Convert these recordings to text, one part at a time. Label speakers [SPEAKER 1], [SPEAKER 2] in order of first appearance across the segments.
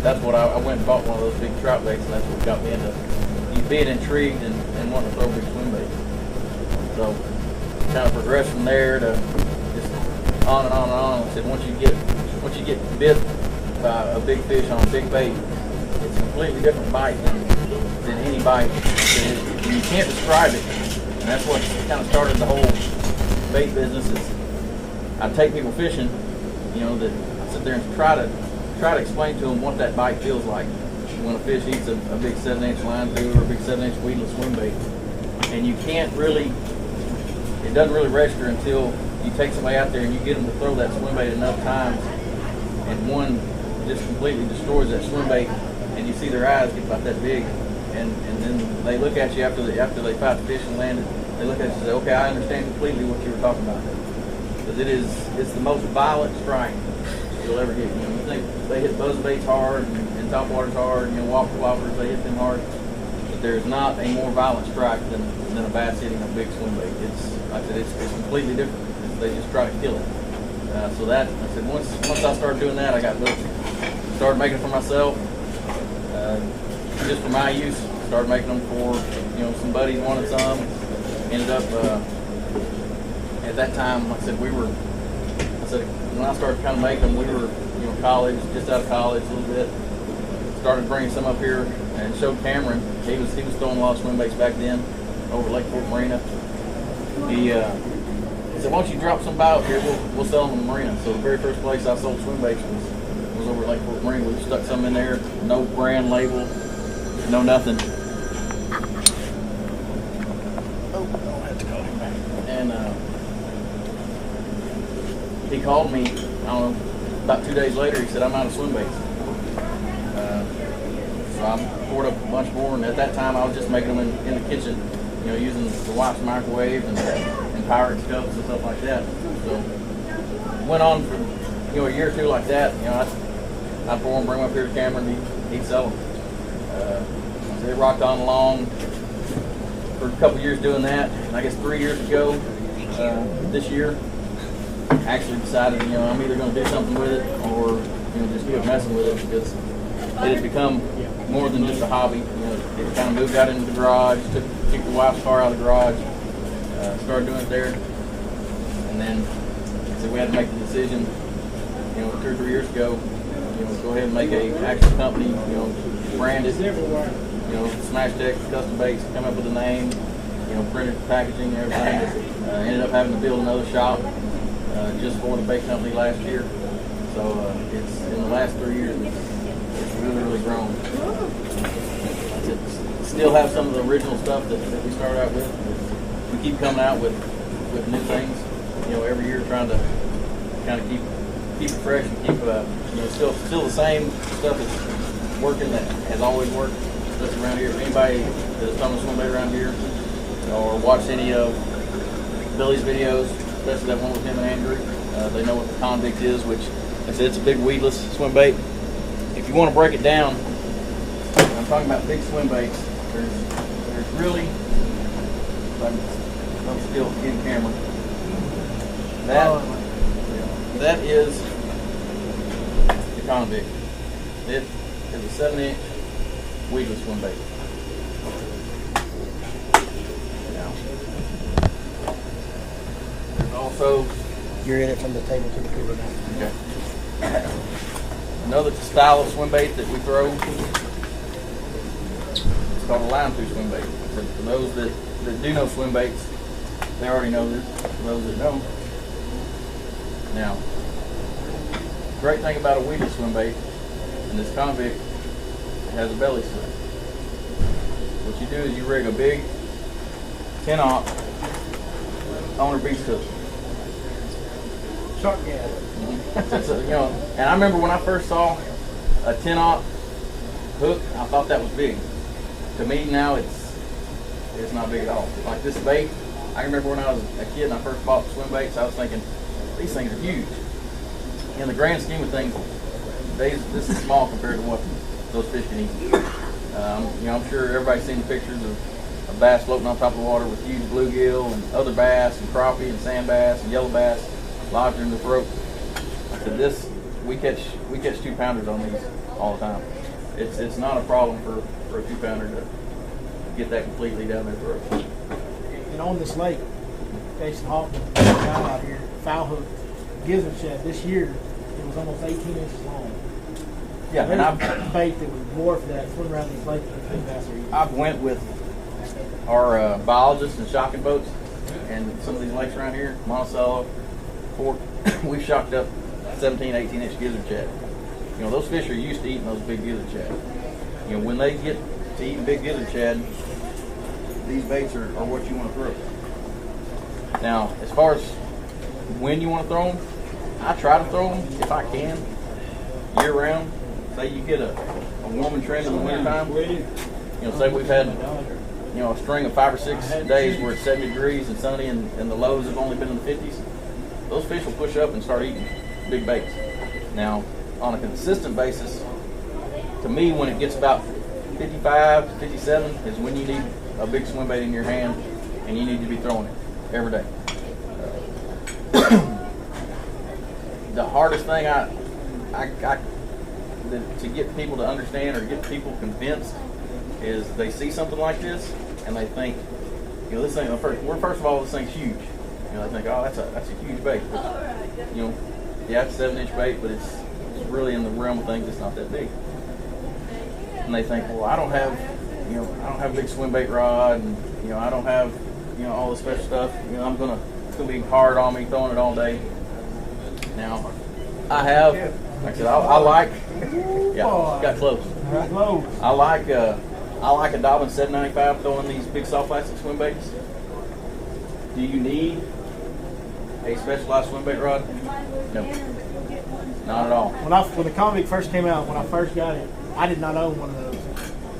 [SPEAKER 1] that's what I went and bought one of those big trout baits, and that's what got me into being intrigued and wanting to throw big swim baits. So kind of progressed from there to just on and on and on. I said once you get bit by a big fish on a big bait, it's a completely different bite than any bite. You can't describe it, and that's what kind of started the whole bait business. Is I take people fishing, that I sit there and try to explain to them what that bite feels like when a fish eats a big 7-inch line tube or a big 7-inch weedless swim bait. And you can't really, it doesn't really register until you take somebody out there and you get them to throw that swim bait enough times, and one just completely destroys that swim bait, and you see their eyes get about that big, and then they look at you after they fight the fish and land it. They look at you and say, okay, I understand completely what you were talking about. Because it's the most violent strike you'll ever get. You think they hit buzz baits hard and top waters hard, whopper whoppers, they hit them hard. But there's not a more violent strike than a bass hitting a big swim bait. Like I said, it's completely different. They just try to kill it. So that, I said, once I started doing that, I got hooked. Started making it for myself, just for my use. Started making them for, some buddies wanted some. Ended up, at that time, like I said, when I started kind of making them, we were, college, just out of college a little bit. Started bringing some up here and showed Cameron. He was throwing a lot of swim baits back then over Lake Fort Marina. He said, why don't you drop some by up here, we'll sell them in the Marina. So the very first place I sold swim baits was over Lake Fort Marina. We stuck some in there, no brand label, no nothing. Oh, I have to call him back. And he called me, I don't know, about 2 days later. He said, I'm out of swim baits. So I poured up a bunch more, and at that time I was just making them in the kitchen, using the wife's microwave and Pyrex cups and stuff like that. So went on for a year or two like that. I'd pour them, bring them up here to Cameron, he'd sell them. So it rocked on along for a couple years doing that. And I guess 3 years ago, this year, I actually decided, I'm either going to do something with it or just quit messing with it, because it had become more than just a hobby. It kind of moved out into the garage, kicked the wife's car out of the garage, started doing it there, and then so we had to make the decision, 2 or 3 years ago, go ahead and make a actual company, brand it, Smash Tech Custom Baits, come up with a name, printed packaging and everything. Ended up having to build another shop just for the bait company last year. So it's in the last 3 years, it's really grown. Still have some of the original stuff that we started out with. We keep coming out with new things, every year, trying to kind of keep it fresh and keep still the same stuff that's working that has always worked, especially around here. If anybody that's thrown a swim bait around here or watched any of Billy's videos, especially that one with him and Andrew, they know what the convict is, which I said it's a big weedless swim bait. If you want to break it down, I'm talking about big swim baits. There's really, I'm still in camera. That is the convict. It is a 7-inch weedless swim bait. Now, there's also,
[SPEAKER 2] you're in it from the table to the cooler now.
[SPEAKER 1] Okay. Another style of swim bait that we throw, it's called a line through swim bait. For those that do know swim baits, they already know this. For those that don't, now, the great thing about a weedless swim bait, and this convict has a belly slit. What you do is you rig a big 10-aught owner beast hook.
[SPEAKER 2] Shark gas.
[SPEAKER 1] And I remember when I first saw a 10-aught hook, I thought that was big. To me now, it's not big at all. Like this bait, I remember when I was a kid and I first bought swim baits, I was thinking, these things are huge. In the grand scheme of things, this is small compared to what those fish can eat. I'm sure everybody's seen the pictures of bass floating on top of the water with huge bluegill and other bass and crappie and sand bass and yellow bass lodged in the throat. Like I said, we catch 2-pounders on these. all the time. It's not a problem for a 2-pounder to get that completely down their throat.
[SPEAKER 2] And on this lake, Jason Hoffman, the guy out here, foul hook gizzard shad this year, it was almost 18 inches long.
[SPEAKER 1] Yeah, and
[SPEAKER 2] I've bait that was dwarf that swim around these lakes with big bass are eating.
[SPEAKER 1] I've went with our biologists and shocking boats and some of these lakes around here, Monticello, Fork. We've shocked up 17, 18 inch gizzard shad. You know, those fish are used to eating those big gizzard shad. You know, when they get to eating big gizzard shad, these baits are what you want to throw. Now, as far as when you want to throw them, I try to throw them if I can, year round. Say you get a warming trend in the wintertime. You know, say we've had, you know, a string of 5 or 6 days where it's 70 degrees and sunny and the lows have only been in the 50s. Those fish will push up and start eating big baits. Now, on a consistent basis, to me, when it gets about 55 to 57 is when you need a big swim bait in your hand and you need to be throwing it every day. The hardest thing to get people to understand or get people convinced is they see something like this and they think, you know, this thing. First of all, this thing's huge. You know, they think, oh, that's a huge bait. But, you know, yeah, it's a 7-inch bait, but it's really in the realm of things. It's not that big. And they think, well, I don't have a big swim bait rod, and you know, I don't have, you know, all this special stuff. You know, it's gonna be hard on me throwing it all day. Now, I have, like I said, I like, yeah, got close. I like a Dobbin 795 throwing these big soft plastic swim baits. Do you need a specialized swim bait rod? No, not at all.
[SPEAKER 2] When the Convict first came out, when I first got it, I did not own one of those,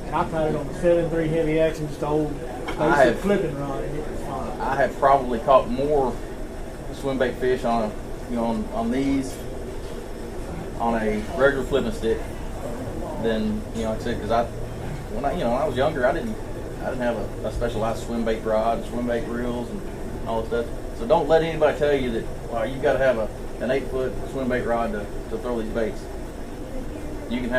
[SPEAKER 2] and I caught it on the 7.3 heavy action, just old basic flipping rod, and it was fine.
[SPEAKER 1] I have probably caught more swim bait fish on these on a regular flipping stick than, you know, like I said, because when I was younger, I didn't have a specialized swim bait rod, swim bait reels, and all this stuff. So don't let anybody tell you that, well, you've got to have an 8-foot swim bait rod to throw these baits. You can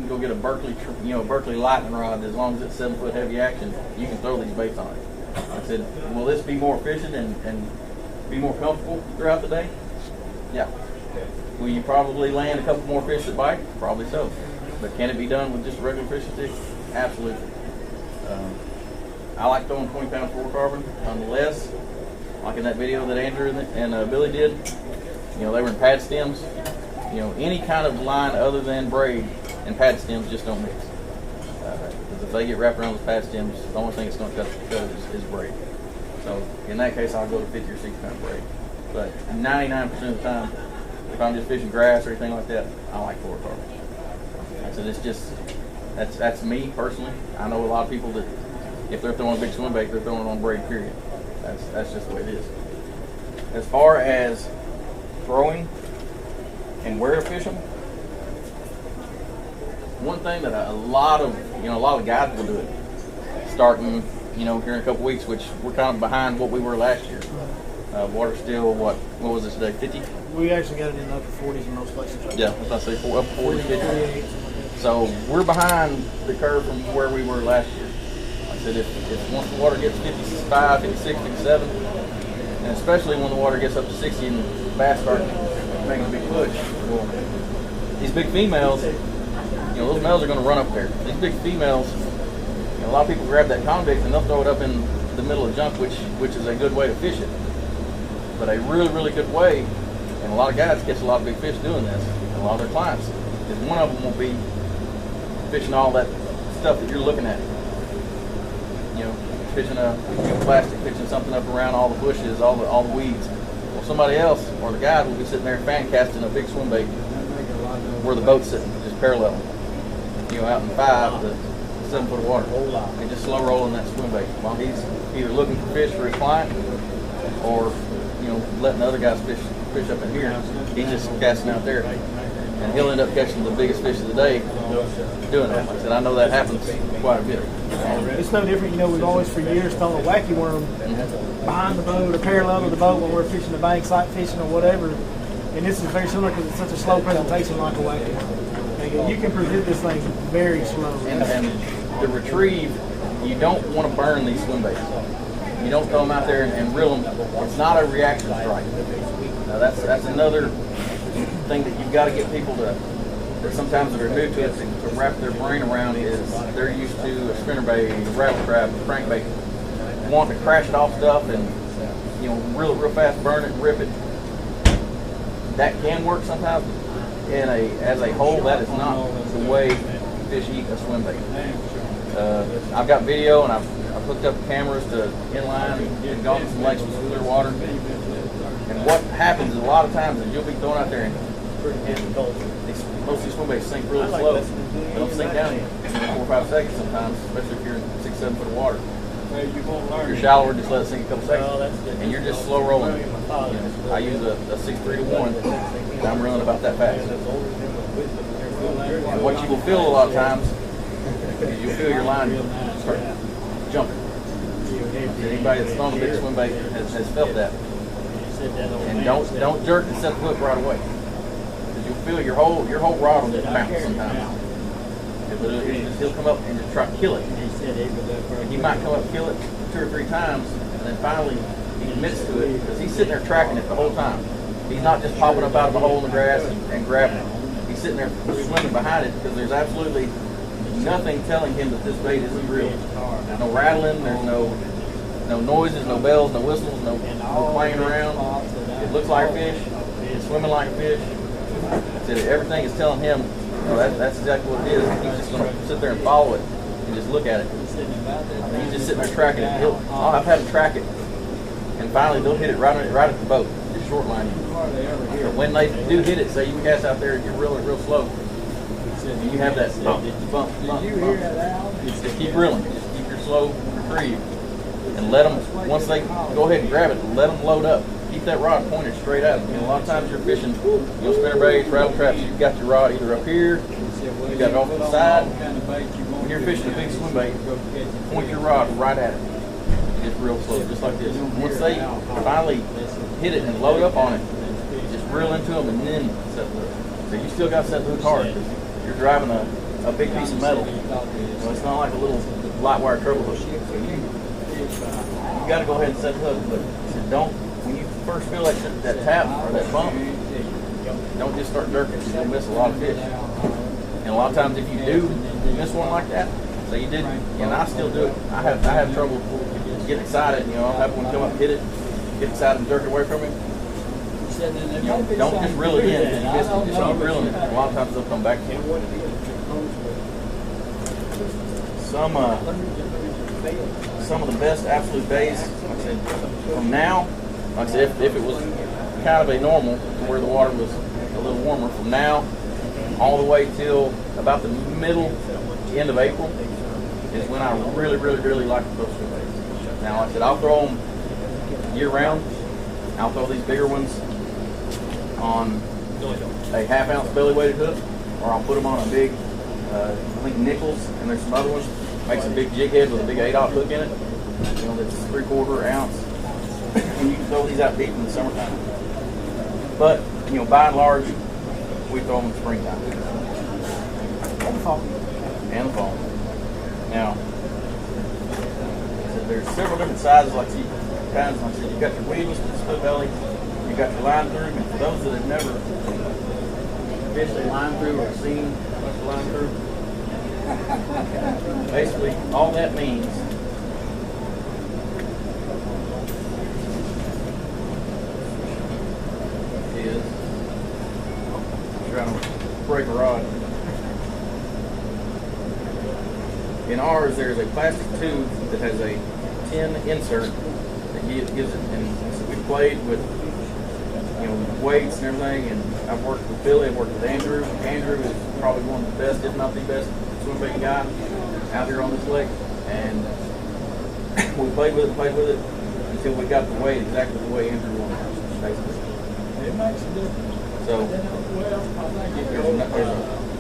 [SPEAKER 1] go get a Berkeley lightning rod. As long as it's 7-foot heavy action, you can throw these baits on it. I said, will this be more efficient and be more comfortable throughout the day? Yeah. Will you probably land a couple more fish that bite? Probably so. But can it be done with just a regular fishing stick? Absolutely. I like throwing 20-pound fluorocarbon on the less, like in that video that Andrew and Billy did. You know, they were in pad stems. You know, any kind of line other than braid and pad stems just don't mix. Because if they get wrapped around those pad stems, the only thing it's going to cut is braid. So in that case, I'll go to 50 or 60-pound braid. But 99% of the time, if I'm just fishing grass or anything like that, I like fluorocarbon. I said it's just that's me personally. I know a lot of people that if they're throwing a big swim bait, they're throwing it on braid. Period. That's just the way it is. As far as throwing and where to fish them, one thing that a lot of guys will do it, starting here in a couple weeks, which we're kind of behind what we were last year. Water's still what was it today? 50?
[SPEAKER 2] We actually got it in the upper 40s in most places. Right?
[SPEAKER 1] Yeah, if I say up 40, 50. So we're behind the curve from where we were last year. Like I said, if once the water gets 55, 56, 57, and especially when the water gets up to 60 and bass start making a big push, well, these big females, those males are going to run up there. These big females, a lot of people grab that convict and they'll throw it up in the middle of junk, which is a good way to fish it. But a really, really good way, and a lot of guys catch a lot of big fish doing this, and a lot of their clients, is one of them will be fishing all that stuff that you're looking at. Fishing a plastic, fishing something up around all the bushes, all the weeds. Well, somebody else, or the guy will be sitting there fan casting a big swim bait where the boat's sitting, just parallel. Out in 5 to 7 foot of water. And just slow rolling that swim bait while he's either looking for fish for his client or letting the other guys fish up in here. He's just casting out there, and he'll end up catching the biggest fish of the day doing that. Like I said, I know that happens quite a bit.
[SPEAKER 2] It's no different. We've always for years thrown a wacky worm behind the boat or parallel to the boat when we're fishing the bank, sight fishing or whatever. And this is very similar because it's such a slow presentation like a whack. You can present this thing very slowly.
[SPEAKER 1] And the retrieve, you don't want to burn these swim baits. You don't throw them out there and reel them. It's not a reaction strike. Now that's another thing that you've got to get people to, that sometimes that are new to it, to wrap their brain around is they're used to a spinnerbait, a rattle trap, a crankbait, wanting to crash it off stuff and real fast, burn it, and rip it. That can work sometimes. As a whole, that is not the way fish eat a swim bait. I've got video and I've hooked up cameras to inline and gone to some lakes with some clear water. And what happens is a lot of times is you'll be thrown out there and most of these swim baits sink really slow. They don't sink down in 4 or 5 seconds sometimes, especially if you're in 6 or 7 foot of water. If you're shallower, just let it sink a couple seconds. And you're just slow rolling. I use a 6.3 to 1, and I'm running about that fast. And what you will feel a lot of times is you'll feel your line start jumping. Anybody that's thrown a big swim bait has felt that. And don't jerk and set the hook right away. Because you'll feel your whole rod will just bounce sometimes. He'll come up and just try to kill it. And he might come up and kill it 2 or 3 times, and then finally he admits to it because he's sitting there tracking it the whole time. He's not just popping up out of the hole in the grass and grabbing it. He's sitting there swimming behind it because there's absolutely nothing telling him that this bait isn't real. No rattling, there's no noises, no bells, no whistles, no playing around. It looks like a fish. It's swimming like a fish. Everything is telling him, that's exactly what it is. He's just going to sit there and follow it and just look at it. And he's just sitting there tracking it. I've had him track it, and finally they'll hit it right at the boat, just short line. But when they do hit it, say you cast out there and you're real slow, and you have that bump. Just keep reeling. Just keep your slow retrieve. And let them, once they go ahead and grab it, let them load up. Keep that rod pointed straight up. A lot of times you're fishing, spinnerbaits, rattle traps, you've got your rod either up here, you've got it off to the side. When you're fishing a big swim bait, point your rod right at it. Just real slow, just like this. Once they finally hit it and load up on it, just reel into them and then set the hook. So you still got to set the hook hard because you're driving a big piece of metal. So it's not like a little light wire treble hook. So you got to go ahead and set the hook, but when you first feel like that tap or that bump, don't just start jerking. You'll miss a lot of fish. And a lot of times if you do miss one like that, so you did, and I still do it. I have trouble getting excited. I'll have one come up and hit it, get excited and jerk it away from me. Don't just reel it in. Just keep reeling it. A lot of times they'll come back to you. Some of the best absolute days, like I said, from now, like I said, if it was kind of a normal, where the water was a little warmer, from now all the way till about the end of April is when I really like to throw swim baits. Now, like I said, I'll throw them year round. I'll throw these bigger ones on a 1/2 ounce belly weighted hook, or I'll put them on a big, I think Nichols, and there's some other ones. Makes a big jig head with a big 8/0 hook in it. That's 3/4 ounce. And you can throw these out deep in the summertime. But, by and large, we throw them in the springtime.
[SPEAKER 2] And the fall.
[SPEAKER 1] And the fall. Now, so there's several different sizes, like kinds. Like I said, you've got your weedless with the split belly, you've got your line through, and for those that have never fished a line through or seen a line through, basically all that means is trying to break a rod. In ours, there's a plastic tube that has a tin insert that gives it, and so we played with weights and everything, and I've worked with Billy, I've worked with Andrew. Andrew is probably one of the best, if not the best, swim bait guy out here on this lake, and we played with it until we got the weight exactly the way Andrew wanted it, basically.
[SPEAKER 2] It makes a difference.
[SPEAKER 1] So there's a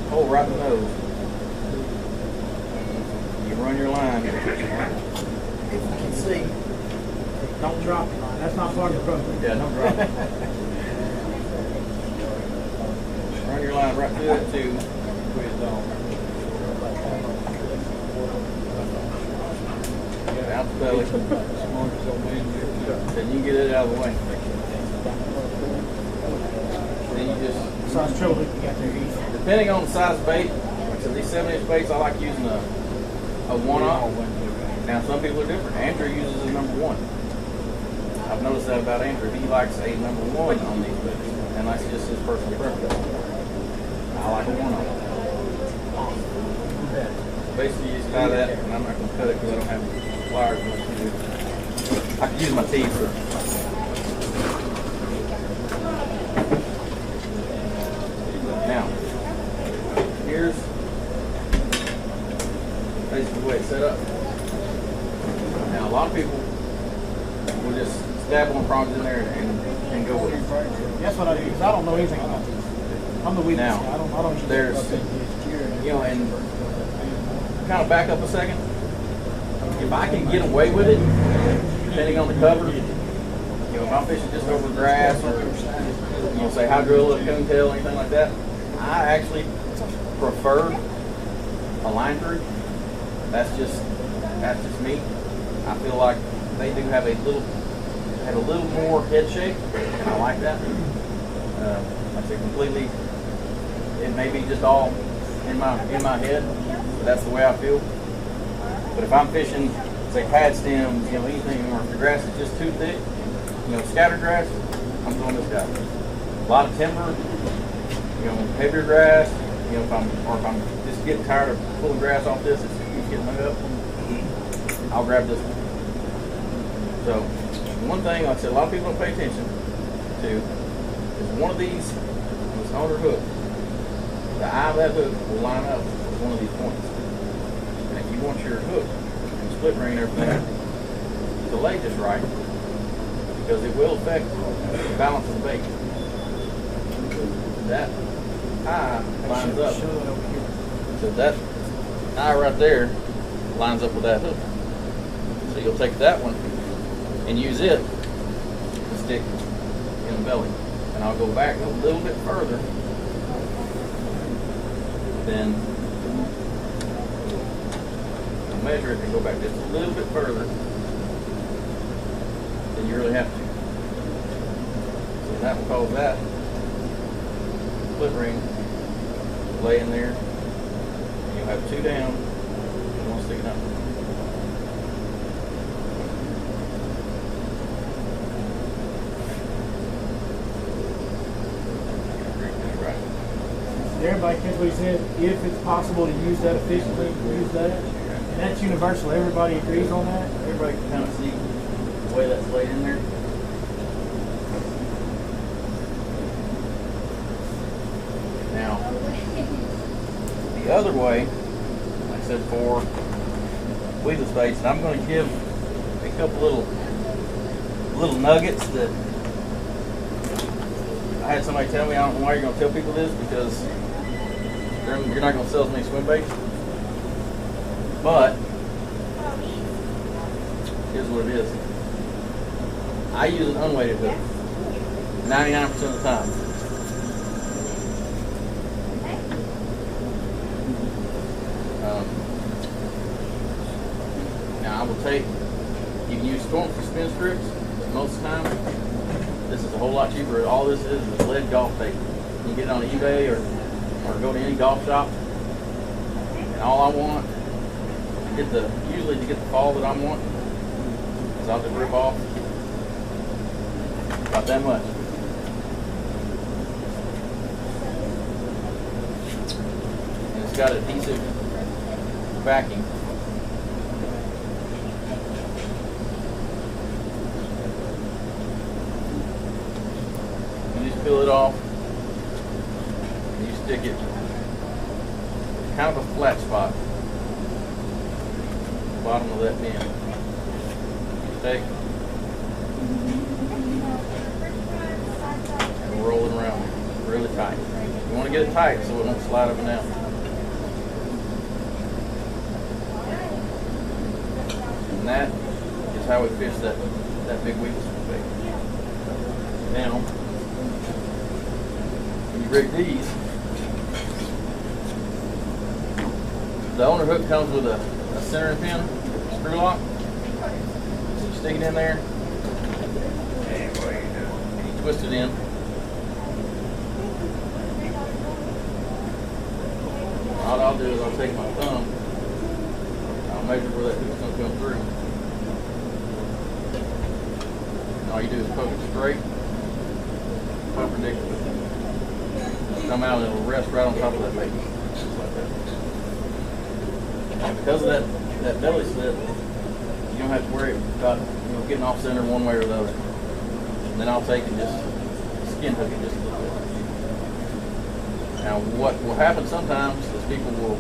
[SPEAKER 1] hole right in the nose. You run your line. If you can see,
[SPEAKER 2] don't drop your line. That's not part of the program.
[SPEAKER 1] Yeah, don't drop it. Run your line right through it too. Out the belly. Then you get it out of the way. Then you just.
[SPEAKER 2] Size trouble if you got there easy.
[SPEAKER 1] Depending on the size bait, like I said, these 7-inch baits, I like using a 1-aught. Now some people are different. Andrew uses a number 1. I've noticed that about Andrew. He likes a number 1 on these baits, and that's just his personal preference. I like a 1-aught. Basically, you just tie that, and I'm not going to cut it because I don't have pliers much to do. I can use my teeth. Now, here's basically the way it's set up. Now, a lot of people will just stab one prongs in there and go with it.
[SPEAKER 2] That's what I do because I don't know anything about this. I'm the weakest.
[SPEAKER 1] Now,
[SPEAKER 2] I don't.
[SPEAKER 1] There's, and kind of back up a second. If I can get away with it, depending on the cover, if I'm fishing just over grass or say hydrilla, coontail, anything like that, I actually prefer a line through. That's just me. I feel like they do have a little more head shape, and I like that. I say completely. It may be just all in my head, but that's the way I feel. But if I'm fishing, say pad stems, anything, or if the grass is just too thick, scatter grass, I'm doing this guy. A lot of timber, heavier grass, if I'm just getting tired of pulling grass off this, it's getting hung up, I'll grab this one. So one thing, like I said, a lot of people don't pay attention to is one of these, this owner hook, the eye of that hook will line up with one of these points. And if you want your hook and split ring and everything to lay just right, because it will affect the balance of the bait. That eye lines up. So that eye right there lines up with that hook. So you'll take that one and use it to stick in the belly. And I'll go back a little bit further than I'll measure it and go back just a little bit further than you really have to. So that will cause that split ring to lay in there. And you'll have 2 down and 1 sticking up.
[SPEAKER 2] Everybody catch what he said. If it's possible to use that efficiently, use that. And that's universal. Everybody agrees on that.
[SPEAKER 1] Everybody can kind of see the way that's laid in there. Now, the other way, like I said, for weedless baits, and I'm going to give a couple little nuggets that I had somebody tell me. I don't know why you're going to tell people this, because you're not going to sell as many swim baits. But here's what it is. I use an unweighted hook 99% of the time. Now I will take, you can use storm for spin strips, but most of the time this is a whole lot cheaper. All this is lead golf tape. You can get it on eBay or go to any golf shop. And all I want usually to get the fall that I want is I'll just rip off about that much. And it's got adhesive backing. You just peel it off and you stick it kind of a flat spot. Bottom of that pin. Take and roll it around really tight. You want to get it tight so it won't slide up and down. And that is how we fish that big weakness bait. Now, when you rig these, The owner hook comes with a centering pin screw lock. So you stick it in there, and you twist it in. All I'll do is I'll take my thumb, I'll measure where that hook's going to come through. And all you do is poke it straight, perpendicular. It'll come out and it'll rest right on top of that bait. Just like that. And because of that belly slip, you don't have to worry about getting off center one way or the other. And then I'll take and just skin hook it just a little bit. Now what will happen sometimes is people will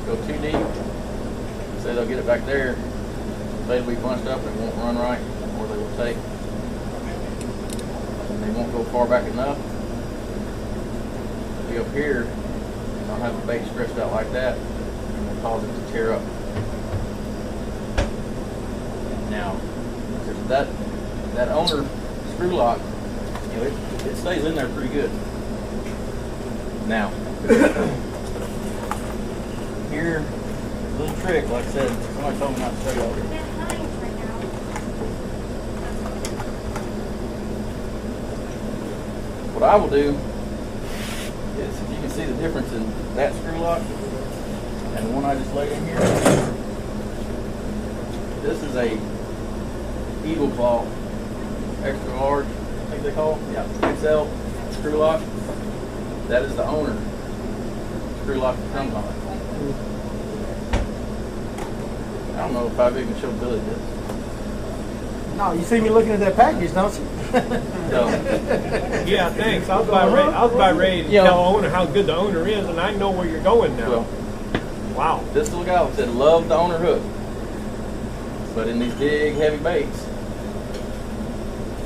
[SPEAKER 1] go too deep, say they'll get it back there, the bait will be bunched up and it won't run right, or they will take, and they won't go far back enough. They'll be up here, and they'll have the bait stretched out like that, and will cause it to tear up. Now, that owner screw lock, it stays in there pretty good. Now, here, a little trick, like I said, somebody told me not to show you all this. What I will do is, if you can see the difference in that screw lock and the one I just laid in here, this is a Eagle Claw extra large, I think they call it, yeah, XL screw lock. That is the owner screw lock that comes on it. I don't know if I've even showed Billy this.
[SPEAKER 2] No, you see me looking at that package, don't you?
[SPEAKER 1] So,
[SPEAKER 3] yeah, thanks. I was about ready to tell the owner how good the owner is, and I know where you're going now.
[SPEAKER 1] Well,
[SPEAKER 3] wow.
[SPEAKER 1] This little guy said, love the owner hook. But in these big, heavy baits,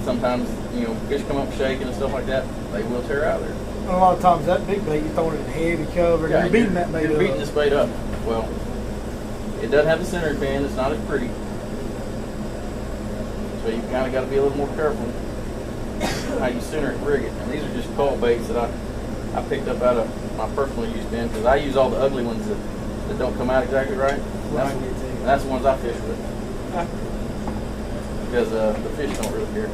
[SPEAKER 1] sometimes, fish come up shaking and stuff like that, they will tear out of there.
[SPEAKER 2] A lot of times that big bait, you're throwing it in heavy cover, and you're beating that bait up.
[SPEAKER 1] You're beating this bait up. Well, it doesn't have the center pin, it's not as pretty. So you kind of got to be a little more careful how you center it and rig it. And these are just coil baits that I picked up out of my personal use bin, because I use all the ugly ones that don't come out exactly right. That's the ones I fish with. Because the fish don't really care.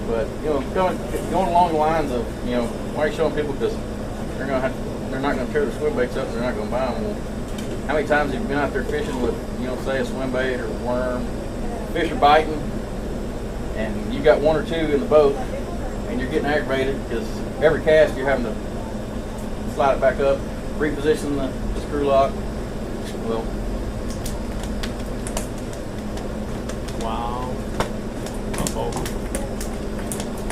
[SPEAKER 1] But going along the lines of why are you showing people? Because they're not going to tear the swim baits up. They're not going to buy them. Well, how many times have you been out there fishing with say a swim bait or a worm? Fish are biting, and you got one or two in the boat, and you're getting aggravated because every cast you're having to slide it back up, reposition the screw lock. Well.
[SPEAKER 3] Wow. Uh-oh.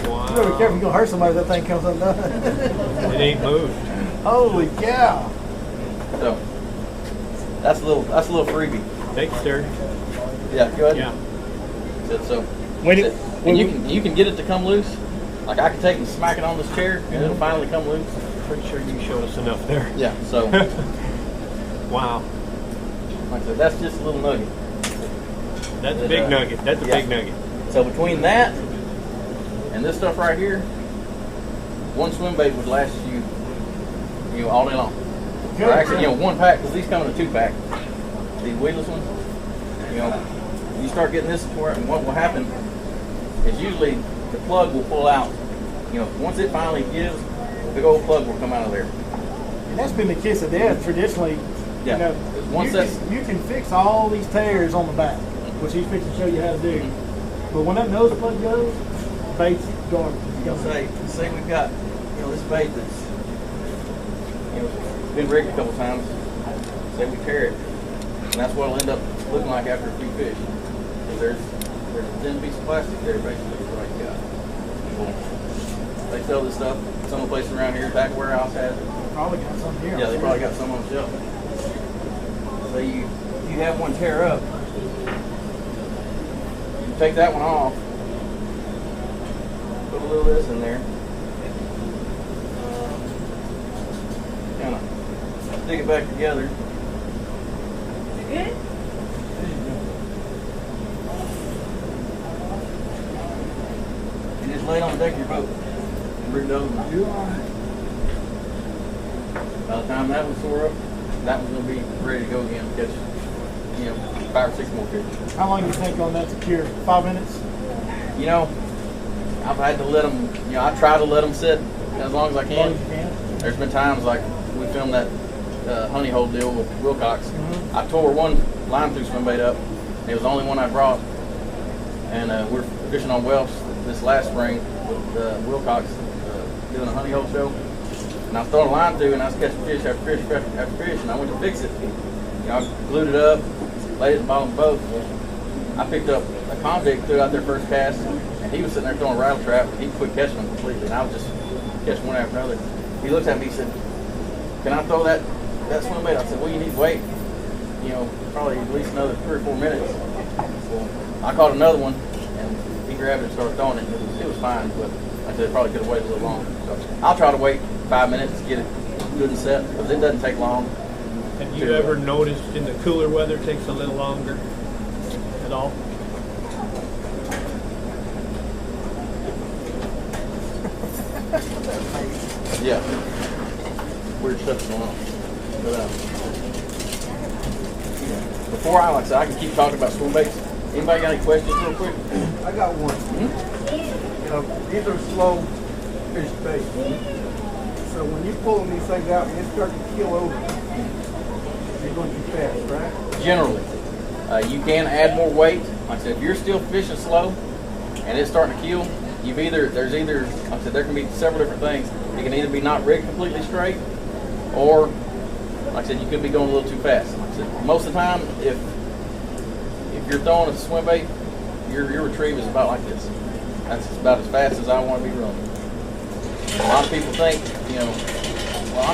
[SPEAKER 3] Wow.
[SPEAKER 2] You better be careful, you're going to hurt somebody if that thing comes undone.
[SPEAKER 3] It ain't moved.
[SPEAKER 2] Holy cow.
[SPEAKER 1] So, that's a little freebie.
[SPEAKER 3] Thanks, sir.
[SPEAKER 1] Yeah, go ahead.
[SPEAKER 3] Yeah.
[SPEAKER 1] So, and you can get it to come loose. Like I can take and smack it on this chair, and it'll finally come loose.
[SPEAKER 3] Pretty sure you showed us enough there.
[SPEAKER 1] Yeah, so.
[SPEAKER 3] Wow.
[SPEAKER 1] Like I said, that's just a little nugget.
[SPEAKER 3] That's a big nugget. That's a big nugget.
[SPEAKER 1] So between that and this stuff right here, one swim bait would last you, all day long. Or actually, one pack, because these come in a 2-pack. These weedless ones, you start getting this support, and what will happen is usually the plug will pull out. Once it finally gives, the big old plug will come out of there.
[SPEAKER 2] And that's been the kiss of death traditionally.
[SPEAKER 1] Yeah.
[SPEAKER 2] You can fix all these tears on the back, which he's fixing to show you how to do. But when that nose plug goes, bait's garbage.
[SPEAKER 1] Say we've got this bait that's been rigged a couple times. Say we tear it, and that's what it'll end up looking like after a few fish. Because there's a thin piece of plastic there, basically, is what you got. Well, they sell this stuff some place around here. Back warehouse has it.
[SPEAKER 2] Probably got some here.
[SPEAKER 1] Yeah, they probably got some on the shelf. So you have one tear up. You take that one off. Put a little of this in there. Kind of stick it back together.
[SPEAKER 4] Good?
[SPEAKER 1] And just lay it on the deck of your boat and bring it over.
[SPEAKER 2] You all right?
[SPEAKER 1] By the time that one's tore up, that one's gonna be ready to go again and catch, 5 or 6 more fish.
[SPEAKER 2] How long do you think on that to cure? 5 minutes?
[SPEAKER 1] I've had to let them, I try to let them sit as long as I
[SPEAKER 2] As long
[SPEAKER 1] can.
[SPEAKER 2] as you can?
[SPEAKER 1] There's been times like we filmed that honey hole deal with Wilcox.
[SPEAKER 2] Mm-hmm.
[SPEAKER 1] I tore one line through swim bait up. It was the only one I brought. And we're fishing on Welsh this last spring with Wilcox doing a honey hole show. And I was throwing a line through and I was catching fish after fish after fish, and I went to fix it. I glued it up, laid it in the bottom of the boat. I picked up a convict, threw it out there first cast, and he was sitting there throwing a rattle trap, and he quit catching them completely. And I was just catching one after another. He looked at me, he said, "Can I throw that swim bait?" I said, "Well, you need to wait, probably at least another 3 or 4 minutes." So I caught another one, and he grabbed it and started throwing it. It was fine, but like I said, it probably could have waited a little longer. So I'll try to wait 5 minutes to get it good and set, because it doesn't take long.
[SPEAKER 3] Have you ever noticed in the cooler weather it takes a little longer at all?
[SPEAKER 1] Yeah. Weird stuff's going on. But, before like I said, I can keep talking about swim baits. Anybody got any questions real quick?
[SPEAKER 4] I got one. These are slow fish bait. So when you're pulling these things out and they start to keel over, you're going too fast, right?
[SPEAKER 1] Generally. You can add more weight. Like I said, if you're still fishing slow and it's starting to keel, there's either, like I said, there can be several different things. It can either be not rigged completely straight, or, like I said, you could be going a little too fast. Like I said, most of the time, if you're throwing a swim bait, your retrieve is about like this. That's about as fast as I want to be running. A lot of people think, well,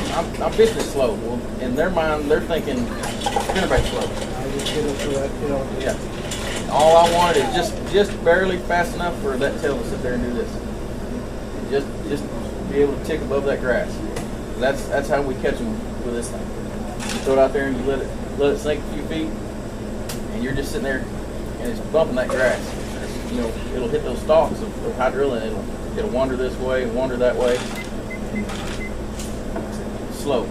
[SPEAKER 1] I'm fishing slow. Well, in their mind, they're thinking spinnerbait slow.
[SPEAKER 4] I just get up to that tail.
[SPEAKER 1] Yeah. All I wanted is just barely fast enough for that tail to sit there and do this. And just be able to tick above that grass. That's how we catch them with this thing. You throw it out there and you let it sink a few feet, and you're just sitting there and it's bumping that grass. It'll hit those stalks of hydrilla, and it'll wander this way, wander that way. Slow.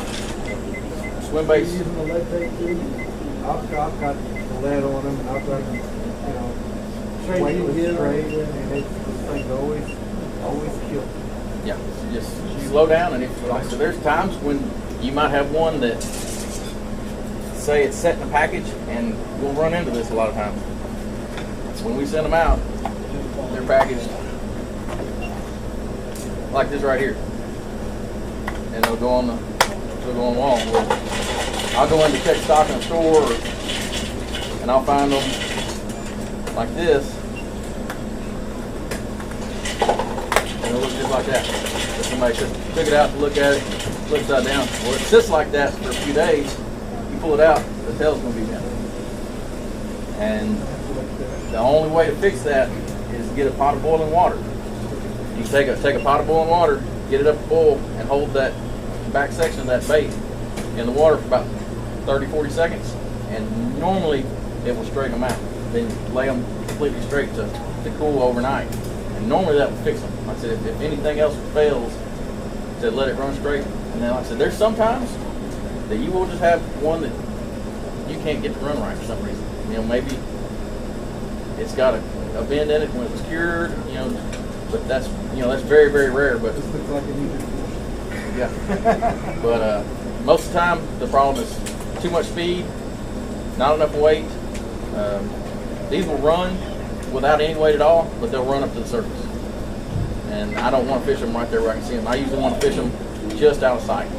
[SPEAKER 1] Swim baits.
[SPEAKER 4] Using the lead bait too. I've got the lead on them, and I've got them, weightless straight, and this thing's always killed.
[SPEAKER 1] Yeah, just slow down, and so there's times when you might have one that, say it's set in a package, and we'll run into this a lot of times. So when we send them out, they're packaged like this right here, and they'll go on the wall. I'll go in to check stock in a store, and I'll find them like this, and it'll look just like that. If somebody took it out to look at it, flip upside down. Well, it sits like that for a few days. You pull it out, the tail's going to be down. And the only way to fix that is to get a pot of boiling water. You take a pot of boiling water, get it up to boil, and hold that back section of that bait in the water for about 30-40 seconds, and normally it will straighten them out. Then lay them completely straight to cool overnight, and normally that will fix them. Like I said, if anything else fails, to let it run straight. And then like I said, there's sometimes that you will just have one that you can't get to run right for some reason. Maybe it's got a bend in it when it was cured, but that's very, very rare. But
[SPEAKER 4] This looks like an Egypt.
[SPEAKER 1] yeah. But most of the time, the problem is too much feed, not enough weight. These will run without any weight at all, but they'll run up to the surface. And I don't want to fish them right there where I can see them. I usually want to fish them just out of sight.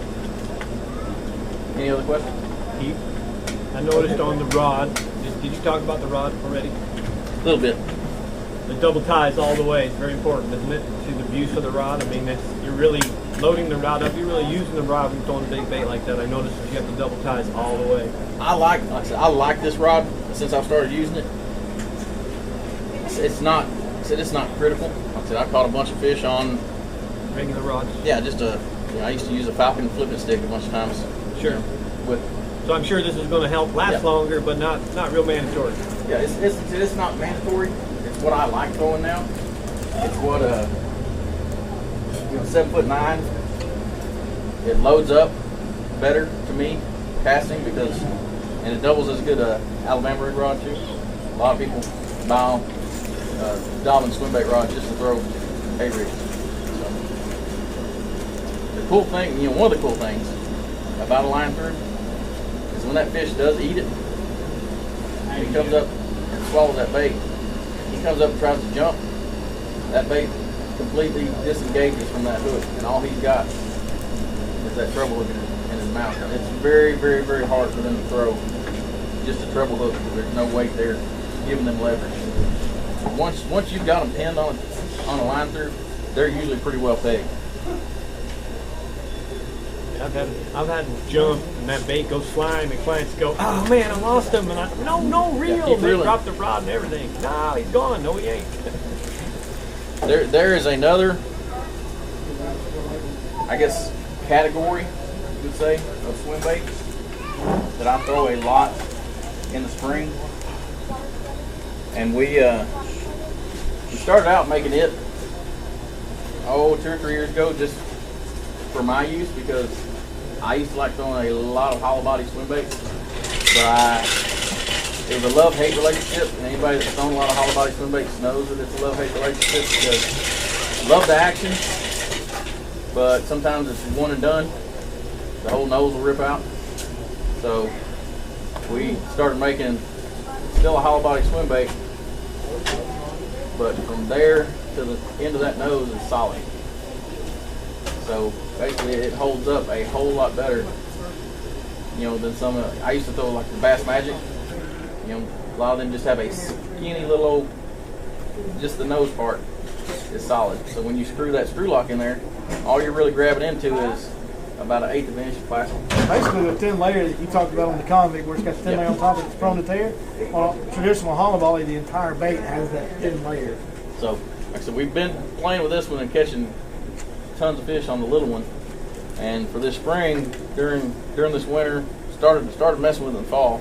[SPEAKER 1] Any other questions?
[SPEAKER 3] I noticed on the rod, did you talk about the rod already?
[SPEAKER 1] A little bit.
[SPEAKER 3] The double ties all the way is very important, isn't it? To the use of the rod. I mean, you're really loading the rod up. You're really using the rod when throwing a big bait like that. I noticed that you have the double ties all the way.
[SPEAKER 1] I like this rod since I've started using it. It's not critical. Like I said, I caught a bunch of fish on
[SPEAKER 3] Regular rods.
[SPEAKER 1] Yeah, just I used to use a Falcon flipping stick a bunch of times.
[SPEAKER 3] Sure.
[SPEAKER 1] With
[SPEAKER 3] So I'm sure this is going to help last longer, but not real mandatory.
[SPEAKER 1] yeah, it's not mandatory. It's what I like throwing now. It's what 7'9". It loads up better to me casting because, and it doubles as good a Alabama rig rod too. A lot of people buy Dobbin swim bait rods just to throw hay rigs. So, the cool thing, one of the cool things about a line through is when that fish does eat it, and he comes up and swallows that bait, he comes up and tries to jump, that bait completely disengages from that hook, and all he's got is that treble hook in his mouth. And it's very, very, very hard for them to throw just a treble hook because there's no weight there giving them leverage. Once you've got them pinned on a line through, they're usually pretty well pegged.
[SPEAKER 3] I've had to jump and that bait goes flying and clients go, oh man, I lost him, and no reel. They dropped the rod and everything. No, he's gone. No, he ain't.
[SPEAKER 1] There is another, I guess, category, you could say, of swim baits that I throw a lot in the spring. And we started out making it, 2 or 3 years ago, just for my use because I used to like throwing a lot of hollow body swim baits. But it was a love-hate relationship, and anybody that's thrown a lot of hollow body swim baits knows that it's a love-hate relationship because I love the action, but sometimes it's one and done. The whole nose will rip out. So we started making still a hollow body swim bait, but from there to the end of that nose is solid. So basically it holds up a whole lot better, than some I used to throw like the Bass Magic. A lot of them just have a skinny little old, just the nose part is solid. So when you screw that screw lock in there, all you're really grabbing into is about 1/8 of an inch of plastic.
[SPEAKER 2] Basically the thin layer that you talked about on the convict where it's got the thin layer on top it's prone to tear. On traditional hollow volley, the entire bait has that thin layer.
[SPEAKER 1] So like I said, we've been playing with this one and catching tons of fish on the little one. And for this spring, during this winter, started messing with it in the fall.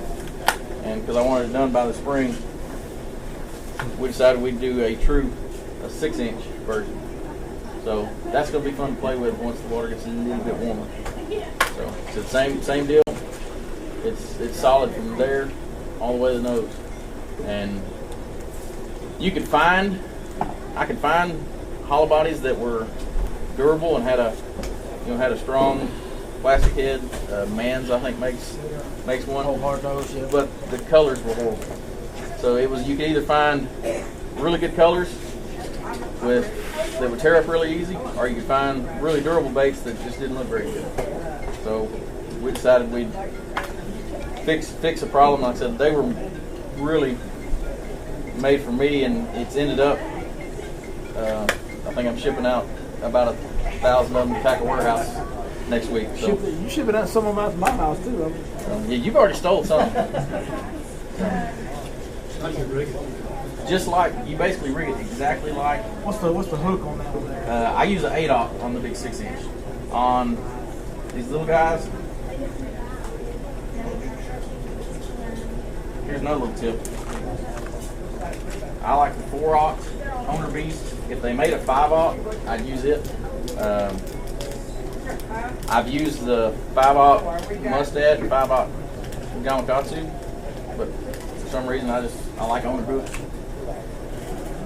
[SPEAKER 1] And because I wanted it done by the spring, we decided we'd do a 6-inch version. So that's going to be fun to play with once the water gets a little bit warmer. So it's the same deal. It's solid from there all the way to the nose. And I could find hollow bodies that were durable and had a strong plastic head. Mans, I think, makes one.
[SPEAKER 2] Whole hard nose, yeah.
[SPEAKER 1] But the colors were horrible. So you could either find really good colors that would tear up really easy, or you could find really durable baits that just didn't look very good. So we decided we'd fix a problem. Like I said, they were really made for me, and it's ended up. I think I'm shipping out about 1,000 of them to Tackle Warehouse next week. So.
[SPEAKER 2] You shipping out some of them out to my house too.
[SPEAKER 1] Yeah, you've already stole some. Just like you basically rig it exactly like.
[SPEAKER 2] What's the hook on that one there?
[SPEAKER 1] I use an 8/0 on the big 6-inch. On these little guys, here's another little tip. I like the 4/0 Owner Beast. If they made a 5/0, I'd use it. I've used the 5/0 Mustad and 5/0 Gamakatsu, but for some reason I like Owner Boots.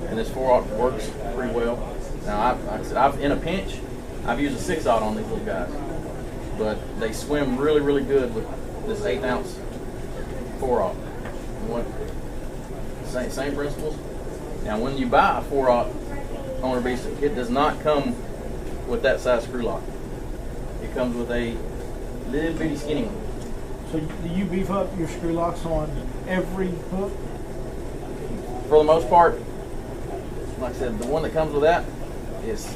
[SPEAKER 1] And this 4/0 works pretty well. Now, I've in a pinch, I've used a 6/0 on these little guys, but they swim really, really good with this 1/8 ounce 4/0. Same principles. Now, when you buy a 4/0 Owner Beast, it does not come with that size screw lock. It comes with a little bitty skinny one.
[SPEAKER 2] So do you beef up your screw locks on every hook?
[SPEAKER 1] For the most part, like I said, the one that comes with that is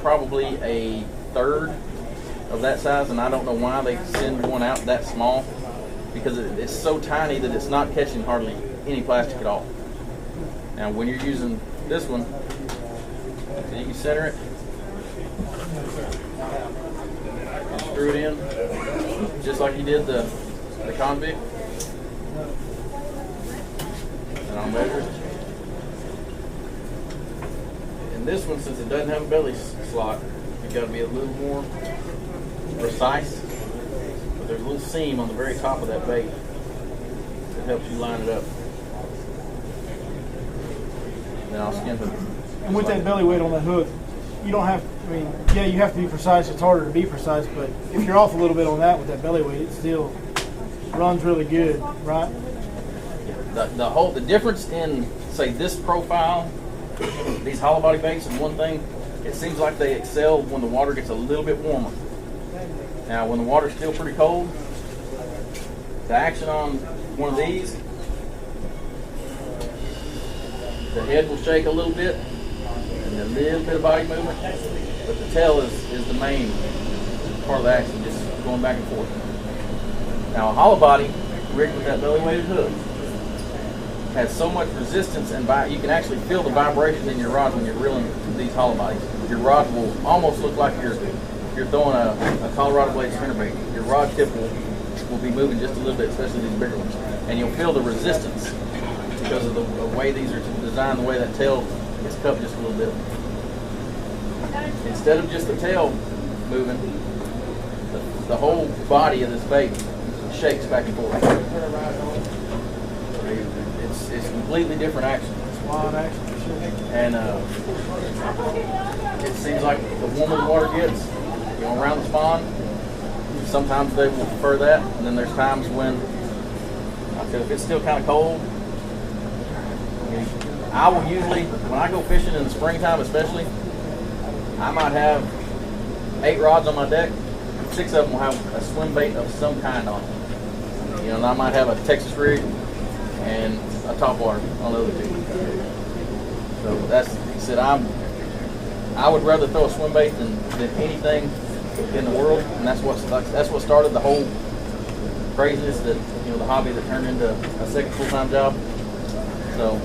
[SPEAKER 1] probably a third of that size, and I don't know why they send one out that small, because it's so tiny that it's not catching hardly any plastic at all. Now, when you're using this one, so you can center it, and screw it in, just like you did the convict, and I'll measure it. And this one, since it doesn't have a belly slot, you've got to be a little more precise. little seam on the very top of that bait that helps you line it up. Then I'll skin hook.
[SPEAKER 2] And with that belly weight on the hook, you don't have, I mean, yeah, you have to be precise. It's harder to be precise, but if you're off a little bit on that with that belly weight, it still runs really good, right?
[SPEAKER 1] The difference in, say, this profile, these hollow body baits, and one thing, it seems like they excel when the water gets a little bit warmer. Now, when the water's still pretty cold, the action on one of these, the head will shake a little bit, and a little bit of body movement, but the tail is the main part of the action, just going back and forth. Now, a hollow body rigged with that belly weighted hook has so much resistance, and you can actually feel the vibration in your rod when you're reeling these hollow bodies. Your rod will almost look like you're throwing a Colorado blade spinnerbait. Your rod tip will be moving just a little bit, especially these bigger ones, and you'll feel the resistance because of the way these are designed, the way that tail is cupped just a little bit. Instead of just the tail moving, the whole body of this bait shakes back and forth. It's completely different action.
[SPEAKER 2] It's wild action for sure.
[SPEAKER 1] And it seems like the warmer the water gets, around the spawn, sometimes they will prefer that, and then there's times when, if it's still kind of cold, I will usually, when I go fishing in the springtime especially, I might have 8 rods on my deck, 6 of them will have a swim bait of some kind on it. And I might have a Texas rig and a topwater on the other 2. So that's, he said, I would rather throw a swim bait than anything in the world, and that's what started the whole craziness that the hobby that turned into a second full-time job. So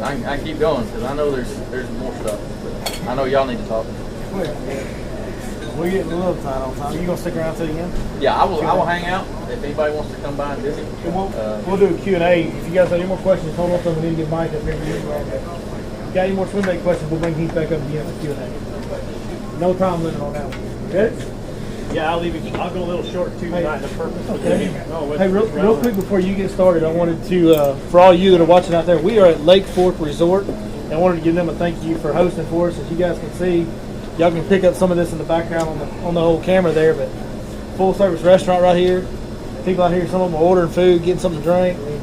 [SPEAKER 1] I can keep going because I know there's more stuff. But I know y'all need to talk.
[SPEAKER 2] We're getting a little tight on time. You gonna stick around till the end?
[SPEAKER 1] Yeah, I will hang out if anybody wants to come by and visit.
[SPEAKER 2] We'll do a Q&A. If you guys have any more questions, hold on. We need to get Mike up here. If you got any more swim bait questions, we'll bring Heath back up at the end for Q&A. No time limit on that one. Good?
[SPEAKER 3] Yeah, I'll go a little short too tonight. The purpose.
[SPEAKER 2] Okay. Hey, real quick before you get started, I wanted to, for all you that are watching out there, we are at Lake Fork Resort, and I wanted to give them a thank you for hosting for us. As you guys can see, y'all can pick up some of this in the background on the whole camera there, but full service restaurant right here. People out here, some of them are ordering food, getting something to drink. I mean,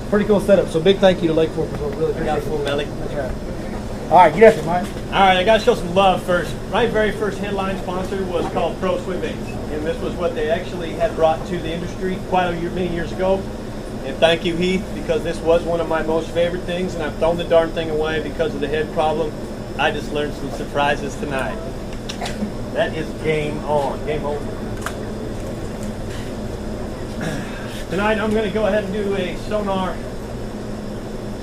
[SPEAKER 2] pretty cool setup. So big thank you to Lake Fork Resort. Really appreciate it.
[SPEAKER 3] Full belly.
[SPEAKER 2] That's right. All right, get after it, Mike.
[SPEAKER 3] All right, I got to show some love first. My very first headline sponsor was called Pro Swim Baits, and this was what they actually had brought to the industry many years ago. And thank you, Heath, because this was one of my most favorite things, and I've thrown the darn thing away because of the head problem. I just learned some surprises tonight. That is game on, game over. Tonight I'm going to go ahead and do a sonar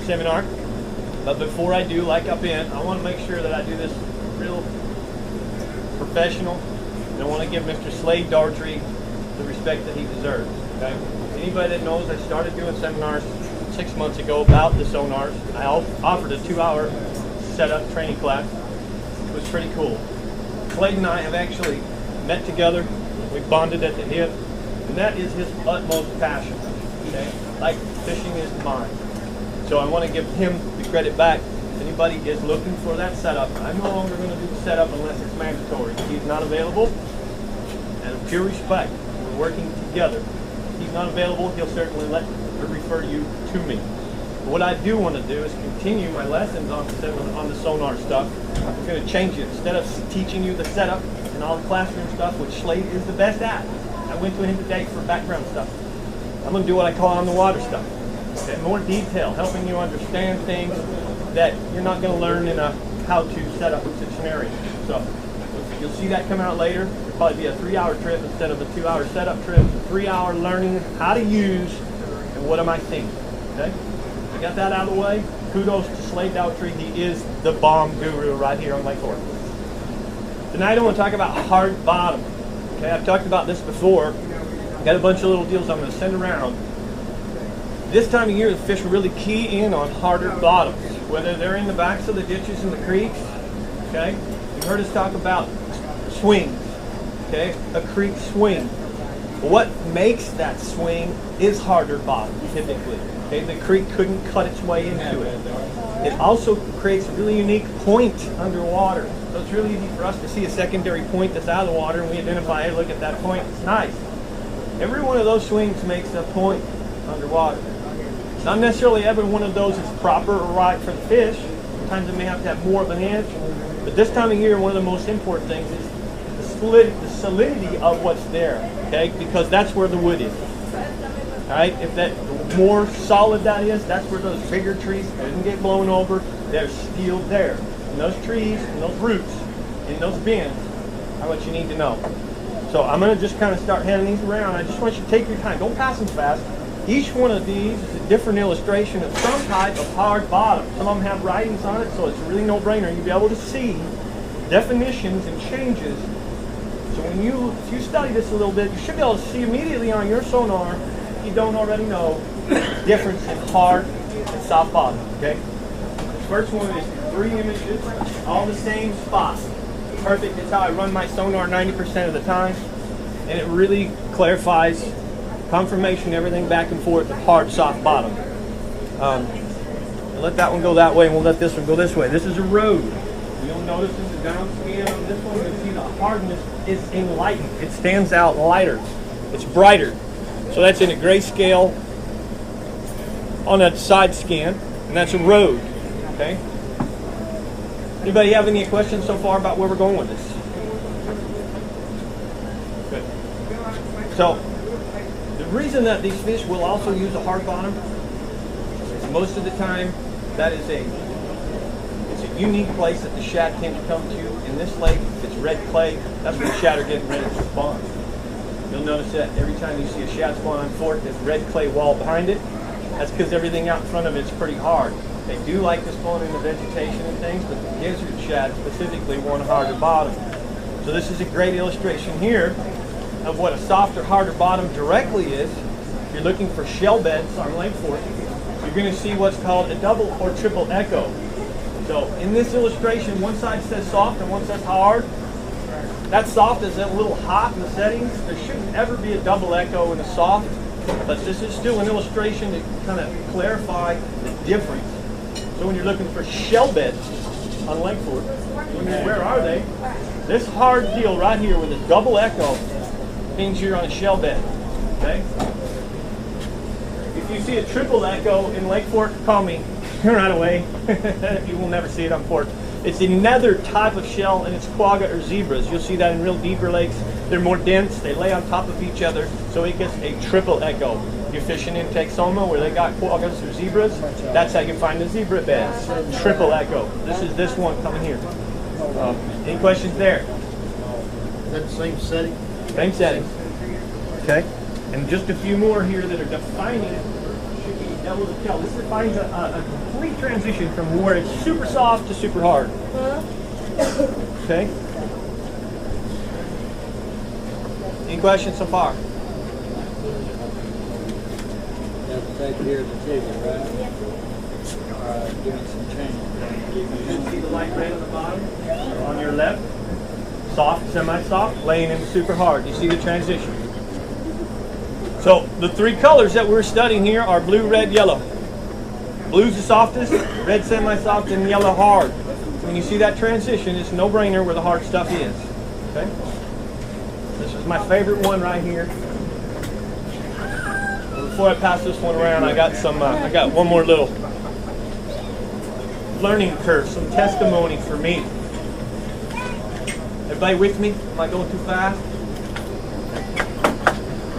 [SPEAKER 3] seminar. But before I do, like I've been, I want to make sure that I do this real professional. And I want to give Mr. Slade Dartry the respect that he deserves. Okay? Anybody that knows, I started doing seminars 6 months ago about the sonars. I offered a 2-hour setup training class. It was pretty cool. Slade and I have actually met together. We bonded at the hip. And that is his utmost passion. Okay? Like fishing is mine. So I want to give him the credit back. If anybody is looking for that setup, I'm no longer going to do the setup unless it's mandatory. If he's not available, and of pure respect, we're working together. If he's not available, he'll certainly refer you to me. But what I do want to do is continue my lessons on the sonar stuff. I'm going to change it. Instead of teaching you the setup and all the classroom stuff, which Slade is the best at, I went to him today for background stuff. I'm going to do what I call on the water stuff. Okay, more detail, helping you understand things that you're not going to learn in a how-to setup scenario. So you'll see that come out later. It'll probably be a 3-hour trip instead of a 2-hour setup trip. A 3-hour learning how to use and what am I thinking. Okay, I got that out of the way. Kudos to Slade Dowtree. He is the bomb guru right here on Lake Fork. Tonight I want to talk about hard bottom. Okay, I've talked about this before. I've got a bunch of little deals I'm going to send around. This time of year, the fish really key in on harder bottoms, whether they're in the backs of the ditches and the creeks. Okay, you've heard us talk about swings. okay, a creek swing. What makes that swing is harder bottom, typically. Okay, the creek couldn't cut its way into it. It also creates a really unique point underwater. So it's really easy for us to see a secondary point that's out of the water, and we identify, hey, look at that point, it's nice. Every one of those swings makes a point underwater. Not necessarily every one of those is proper or right for the fish. Sometimes it may have to have more of an edge. But this time of year, one of the most important things is the solidity of what's there, okay? Because that's where the wood is. All right, if the more solid that is, that's where those bigger trees can get blown over. There's steel there. And those trees and those roots in those bends are what you need to know. So I'm going to just kind of start handing these around. I just want you to take your time. Don't pass them fast. Each one of these is a different illustration of some type of hard bottom. Some of them have writings on it, so it's really no-brainer. You'll be able to see definitions and changes. So if you study this a little bit, you should be able to see immediately on your sonar, if you don't already know, the difference in hard and soft bottom, okay? The first one is 3 images, all the same spot. Perfect, that's how I run my sonar 90% of the time. And it really clarifies confirmation, everything back and forth of hard, soft bottom. We'll let that one go that way, and we'll let this one go this way. This is a road. You'll notice in the down scan on this one, you'll see the hardness is enlightened. It stands out lighter. It's brighter. So that's in a grayscale on that side scan, and that's a road. Okay. Anybody have any questions so far about where we're going with this? Good. So the reason that these fish will also use a hard bottom is most of the time that is a unique place that the shad tend to come to. In this lake, it's red clay. That's where the shad are getting ready to spawn. You'll notice that every time you see a shad spawn on fork, there's red clay wall behind it. That's because everything out in front of it's pretty hard. They do like to spawn in the vegetation and things, but the gizzard shad specifically want a harder bottom. So this is a great illustration here of what a softer, harder bottom directly is. If you're looking for shell beds on Lake Fork, you're going to see what's called a double or triple echo. So in this illustration, one side says soft and one says hard. That soft is a little hot in the settings. There shouldn't ever be a double echo in a soft, but this is still an illustration to kind of clarify the difference. So when you're looking for shell beds on Lake Fork, where are they? This hard deal right here with a double echo means you're on a shell bed. Okay? If you see a triple echo in Lake Fork, call me right away. You will never see it on Fork. It's another type of shell, and it's quagga or zebras. You'll see that in real deeper lakes. They're more dense. They lay on top of each other, so it gets a triple echo. You're fishing in Texoma where they got quaggas or zebras. That's how you find the zebra beds. Triple echo. This is this one coming here. Any questions there?
[SPEAKER 2] Is that the same setting?
[SPEAKER 3] Same setting. Okay. And just a few more here that are defining it. Should be able to tell. This defines a complete transition from where it's super soft to super hard. Okay. Any questions so far?
[SPEAKER 1] Take here the chicken, right? Alright, doing some change.
[SPEAKER 3] You see the light red on the bottom? On your left? Soft, semi-soft, laying in super hard. You see the transition. So the 3 colors that we're studying here are blue, red, yellow. Blue's the softest, red semi-soft, and yellow hard. When you see that transition, it's a no-brainer where the hard stuff is. Okay? This is my favorite one right here. Before I pass this one around, I got one more little learning curve, some testimony for me. Everybody with me? Am I going too fast?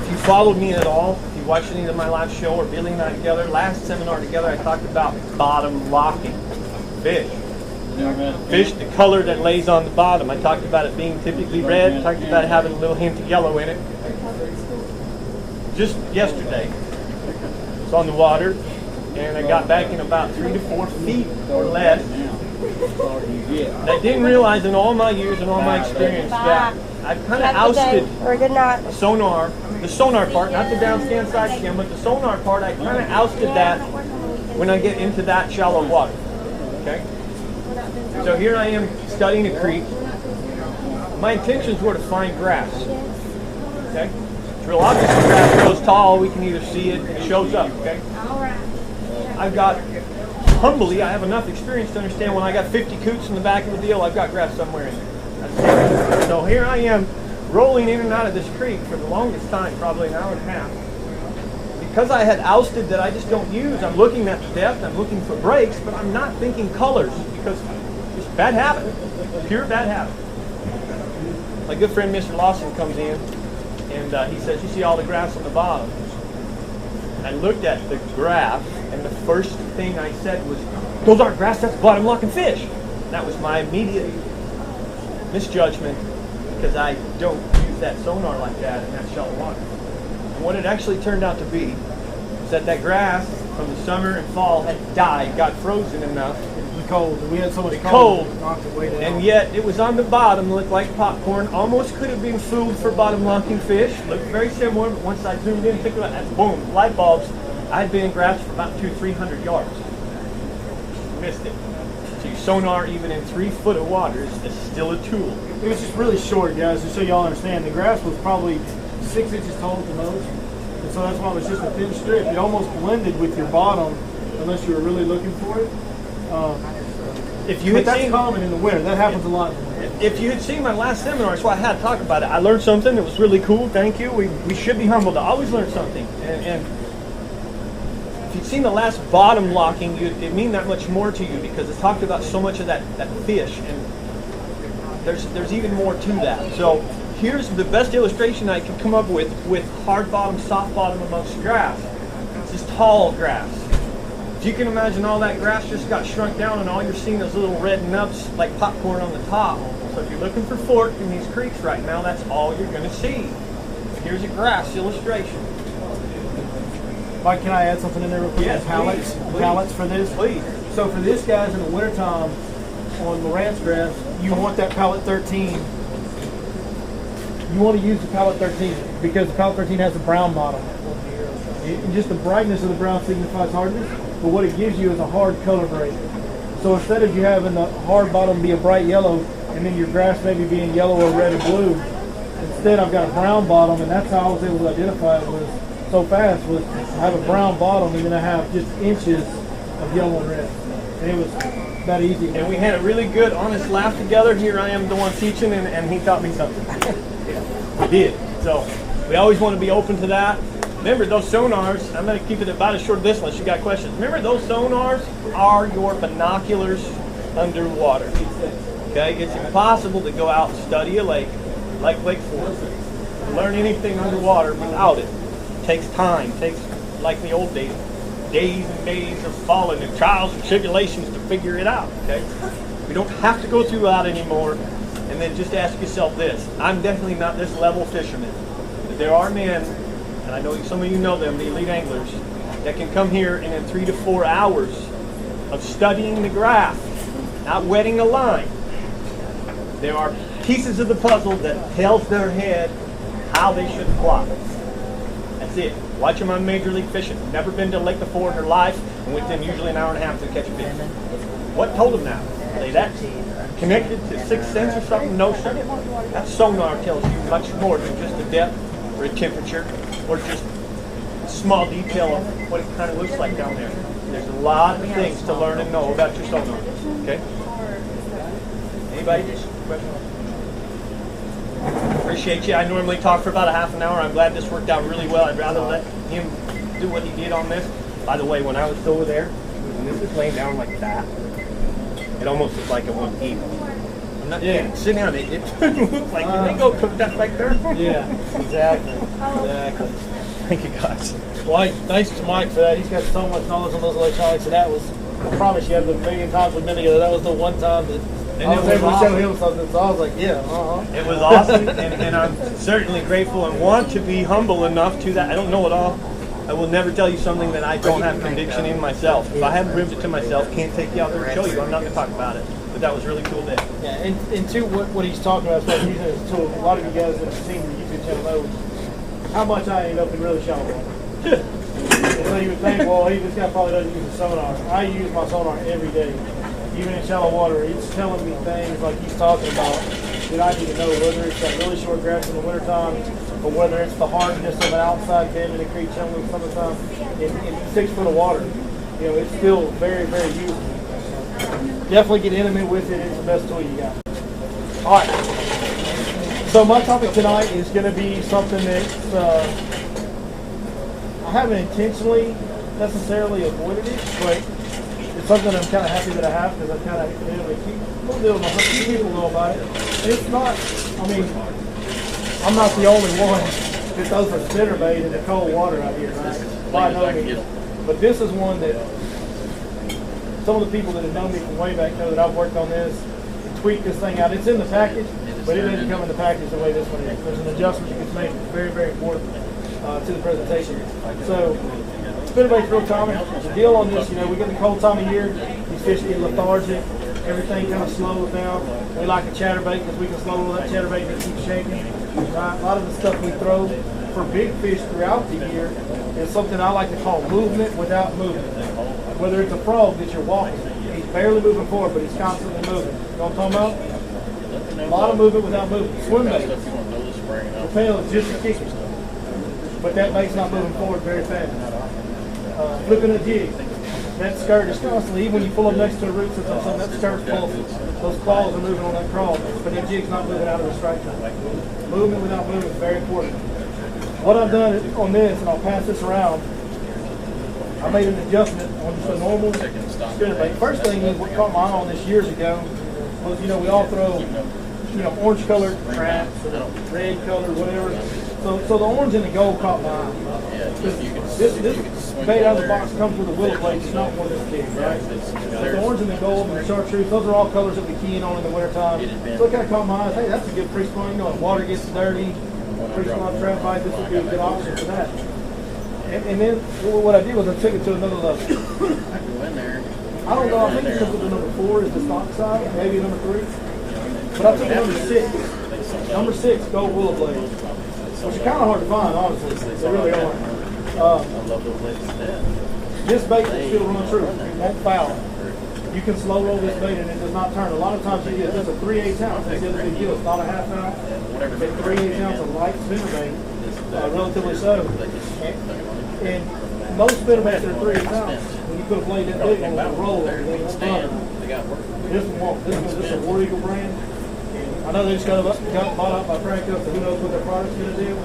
[SPEAKER 3] If you followed me at all, if you watched any of my last show or Billy and I together, last seminar together, I talked about bottom locking fish. Fish, the color that lays on the bottom. I talked about it being typically red. I talked about it having a little hint of yellow in it. Just yesterday, it's on the water, and I got back in about 3 to 4 feet or less. I didn't realize in all my years and all my experience that I've kind of ousted the sonar part, not the down scan side scan, but the sonar part, I kind of ousted that when I get into that shallow water. Okay? So here I am studying a creek. My intentions were to find grass. Okay? It's real obvious when grass grows tall, we can either see it, it shows up, okay? I've got, humbly, I have enough experience to understand when I got 50 coots in the back of the deal, I've got grass somewhere in there. That's it. So here I am, rolling in and out of this creek for the longest time, probably an hour and a half. Because I had ousted that I just don't use, I'm looking at the depth, I'm looking for breaks, but I'm not thinking colors because it's bad habit, pure bad habit. My good friend Mr. Lawson comes in and he says, you see all the grass on the bottom? And I looked at the graph and the first thing I said was, those aren't grass, that's bottom locking fish. And that was my immediate misjudgment because I don't use that sonar like that in that shallow water. And what it actually turned out to be is that grass from the summer and fall had died, got frozen enough.
[SPEAKER 2] It was cold. We had so much
[SPEAKER 3] cold.
[SPEAKER 2] Knocked it way down.
[SPEAKER 3] And yet it was on the bottom, looked like popcorn, almost could have been food for bottom locking fish. Looked very similar, but once I zoomed in, took it out, that's boom, light bulbs. I had been in grass for about 200-300 yards. Missed it. So your sonar, even in 3 foot of water, is still a tool.
[SPEAKER 2] It was just really short, guys, just so y'all understand. The grass was probably 6 inches tall at the most. And so that's why it was just a thin strip. It almost blended with your bottom unless you were really looking for it. But that's common in the winter. That happens a lot in the winter.
[SPEAKER 3] If you had seen my last seminar, that's why I had to talk about it. I learned something that was really cool. Thank you. We should be humble to always learn something. And if you'd seen the last bottom locking, it mean that much more to you because it talked about so much of that fish. And there's even more to that. So here's the best illustration I could come up with hard bottom, soft bottom amongst grass. It's just tall grass. If you can imagine all that grass just got shrunk down and all you're seeing is little red nubs like popcorn on the top. So if you're looking for fork in these creeks right now, that's all you're going to see. Here's a grass illustration.
[SPEAKER 2] Mike, can I add something in there real quick?
[SPEAKER 3] Yes,
[SPEAKER 2] Pallets for this?
[SPEAKER 3] Please.
[SPEAKER 2] So for this, guys, in the wintertime on Lowrance grass, you want that pallet 13. You want to use the pallet 13 because the pallet 13 has a brown bottom. Just the brightness of the brown signifies hardness, but what it gives you is a hard color grade. So instead of you having the hard bottom be a bright yellow and then your grass maybe being yellow or red or blue, instead I've got a brown bottom, and that's how I was able to identify it was so fast, was I have a brown bottom and then I have just inches of yellow and red. And it was that easy.
[SPEAKER 3] And we had a really good, honest laugh together. Here I am the one teaching, and he taught me something. We did. So we always want to be open to that. Remember, those sonars, I'm going to keep it about as short as this unless you got questions. Remember, those sonars are your binoculars underwater. Okay? It's impossible to go out and study a lake like Lake Forest, learn anything underwater without it. It takes time. It takes, like in the old days, days and days of falling and trials and tribulations to figure it out. Okay? We don't have to go through that anymore. And then just ask yourself this. I'm definitely not this level fisherman. But there are men, and I know some of you know them, the elite anglers, that can come here and in 3 to 4 hours of studying the graph, not wetting a line, there are pieces of the puzzle that tells their head how they should fly. That's it. Watch them on Major League Fishing. Never been to Lake Before in their life, and with them usually an hour and a half to catch a fish. What told them that? Are they that connected to sixth sense or something? No, sir. That sonar tells you much more than just the depth or the temperature or just a small detail of what it kind of looks like down there. There's a lot of things to learn and know about your sonar. Okay? Anybody? Questions? Appreciate you. I normally talk for about a half an hour. I'm glad this worked out really well. I'd rather let him do what he did on this. By the way, when I was over there, when this was laying down like that, it almost looked like it won't eat. I'm not sit down. It looked like did they go cook that back there?
[SPEAKER 2] Yeah, exactly. Exactly.
[SPEAKER 3] Thank you, guys.
[SPEAKER 2] Well, thanks to Mike for that. He's got so much knowledge on those electronics, and that was, I promise you, a million times we've been together, that was the one time that I was able to show him something, so I was like, yeah,
[SPEAKER 3] It was awesome, and I'm certainly grateful and want to be humble enough to that. I don't know it all. I will never tell you something that I don't have conviction in myself. If I haven't proved it to myself, can't take you out there and show you. I'm not going to talk about it. But that was really cool day.
[SPEAKER 2] Yeah, and two, what he's talking about as far as using it as a tool, a lot of you guys that have seen the YouTube channel know how much I end up in really shallow water. And so you would think, well, this guy probably doesn't use a sonar. I use my sonar every day, even in shallow water. He's telling me things like he's talking about that I need to know, whether it's that really short grass in the wintertime or whether it's the hardness of an outside bend in a creek channel in the summertime. In 6 foot of water, you know, it's still very, very useful. Definitely get intimate with it. It's the best tool you got. All right. So my topic tonight is going to be something that's I haven't intentionally necessarily avoided it, but it's something I'm kind of happy that I have because I've kind of been able to keep a little bit of my few people know about it. And it's not, I mean, I'm not the only one that throws a spinnerbait in the cold water out here, right? By no means. But this is one that some of the people that have known me from way back know that I've worked on this, tweaked this thing out. It's in the package, but it doesn't come in the package the way this one is. There's an adjustment that gets made very, very important to the presentation. So, spinnerbait's real common. The deal on this, you know, we get the cold time of year, these fish get lethargic, everything kind of slows down. We like a chatterbait because we can slow roll that chatterbait and keep shaking. Right? A lot of the stuff we throw for big fish throughout the year is something I like to call movement without movement. Whether it's a frog that you're walking, he's barely moving forward, but he's constantly moving. You know what I'm talking about? A lot of movement without movement. Swim bait. The tail is just a kick, but that bait's not moving forward very fast. Flipping a jig. That skirt is constantly, even when you pull up next to a root system, that skirt's pulsing. Those claws are moving on that crawl, but that jig's not moving out of the strike zone. Movement without movement is very important. What I've done on this, and I'll pass this around, I made an adjustment on just a normal spinnerbait. First thing is what caught my eye on this years ago was, you know, we all throw, you know, orange colored traps or red colored, whatever. So the orange and the gold caught my eye. This bait out of the box comes with a willow blade. It's not one of this big, right? The orange and the gold and the chartreuse, those are all colors that we key in on in the wintertime. So it kind of caught my eye. Hey, that's a good pre-spawn. You know, if water gets dirty, pre-spawn trap bite, this would be a good option for that. And then what I did was I took it to another level. I don't know, I think because of the number 4 is the stock side, maybe number 3. But I took number 6. Number 6, gold willow blade. Which are kind of hard to find, honestly. They really are. This bait will still run true. It won't foul. You can slow roll this bait and it does not turn. A lot of times you get this a 3/8 ounce. That's the other big deal. It's not a half ounce. It's a 3/8 ounce of light spinnerbait, relatively so. And most spinnerbaits are 3/8 ounce. When you put a blade that big on it, roll it, they won't turn. This one won't. This is a War Eagle brand. I know they just got bought out by Franco, so who knows what their product's going to do.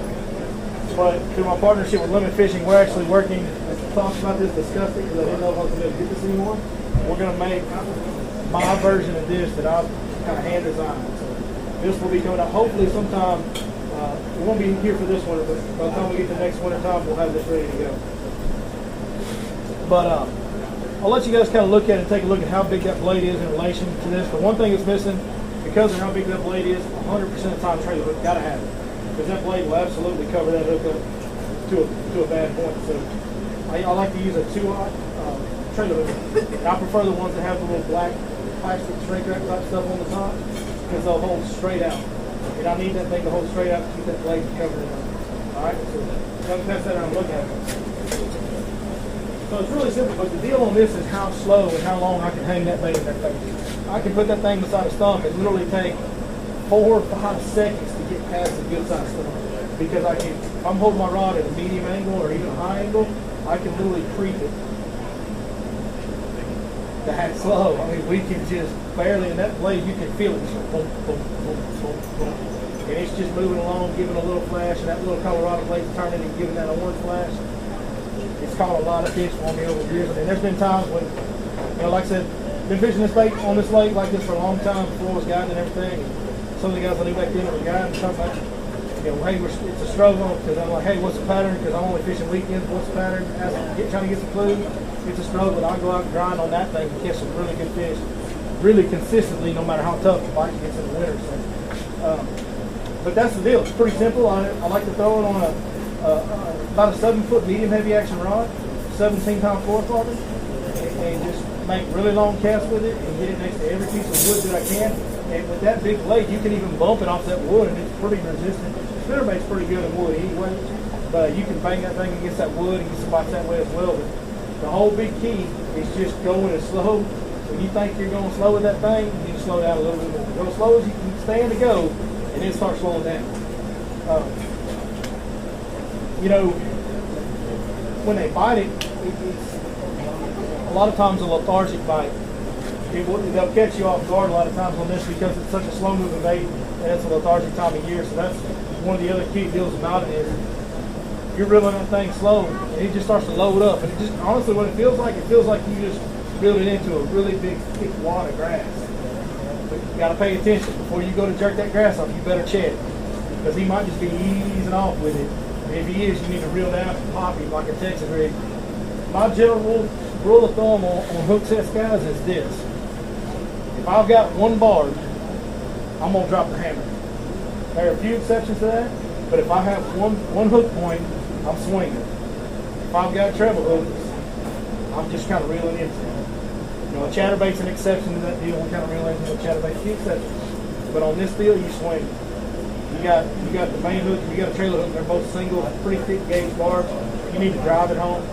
[SPEAKER 2] But through my partnership with Limit Fishing, we're actually working, talked about this, discussed it, because I didn't know if I was going to be able to get this anymore. We're going to make my version of this that I've kind of hand designed. So this will be coming out hopefully sometime. We won't be here for this winter, but by the time we get to next winter time, we'll have this ready to go. But I'll let you guys kind of look at it and take a look at how big that blade is in relation to this. The one thing that's missing, because of how big that blade is, 100% of the time trailer hook, gotta have it. Because that blade will absolutely cover that hook up to a bad point. So I like to use a 2-aught trailer hook. And I prefer the ones that have the little black plastic shrink wrap type stuff on the top, because they'll hold straight out. And I need that thing to hold straight out to keep that blade covered in. Alright, so let me pass that around and look at it. So it's really simple, but the deal on this is how slow and how long I can hang that bait in that face. I can put that thing beside a stump and literally take 4 or 5 seconds to get past a good sized stump. Because I can, if I'm holding my rod at a medium angle or even a high angle, I can literally creep it that slow. I mean, we can just barely, in that blade, you can feel it. Just boom, boom, boom, boom, boom. And it's just moving along, giving a little flash, and that little Colorado blade's turning and giving that orange flash. It's caught a lot of fish for me over the years. And there's been times when, you know, like I said, been fishing this bait on this lake like this for a long time before I was guiding and everything. And some of the guys I knew back then were guiding and talking about, you know, hey, it's a struggle, because I'm like, hey, what's the pattern? Because I'm only fishing weekends. What's the pattern? Trying to get some clues. It's a struggle. I'll go out and grind on that thing and catch some really good fish, really consistently, no matter how tough the bite gets in the winter. So, but that's the deal. It's pretty simple. I like to throw it on about a 7-foot medium heavy action rod, 17-pound fluorocarbon, and just make really long casts with it and get it next to every piece of wood that I can. And with that big blade, you can even bump it off that wood, and it's pretty resistant. Spinnerbait's pretty good in wood anyway, but you can bang that thing against that wood and get some bites that way as well. But the whole big key is just going as slow. When you think you're going slow with that thing, you need to slow down a little bit more. Go as slow as you can stand to go, and then start slowing down. You know, when they bite it, it's a lot of times a lethargic bite. They'll catch you off guard a lot of times on this because it's such a slow moving bait and it's a lethargic time of year. So that's one of the other key deals about it is you're reeling that thing slow and it just starts to load up. And it just honestly what it feels like you just reeled it into a really big thick wad of grass. But you gotta pay attention. Before you go to jerk that grass off, you better check. Because he might just be easing off with it. And if he is, you need to reel down and pop him like a Texas rig. My general rule of thumb on hook set guys is this. If I've got one barb, I'm gonna drop the hammer. There are a few exceptions to that, but if I have one hook point, I'm swinging. If I've got treble hooks, I'm just kind of reeling into it. You know, a chatterbait's an exception to that deal. We kind of reel into a chatterbait, few exceptions. But on this deal, you swing. You got the main hook, you got a trailer hook. They're both single, pretty thick gauge barbs. You need to drive it home.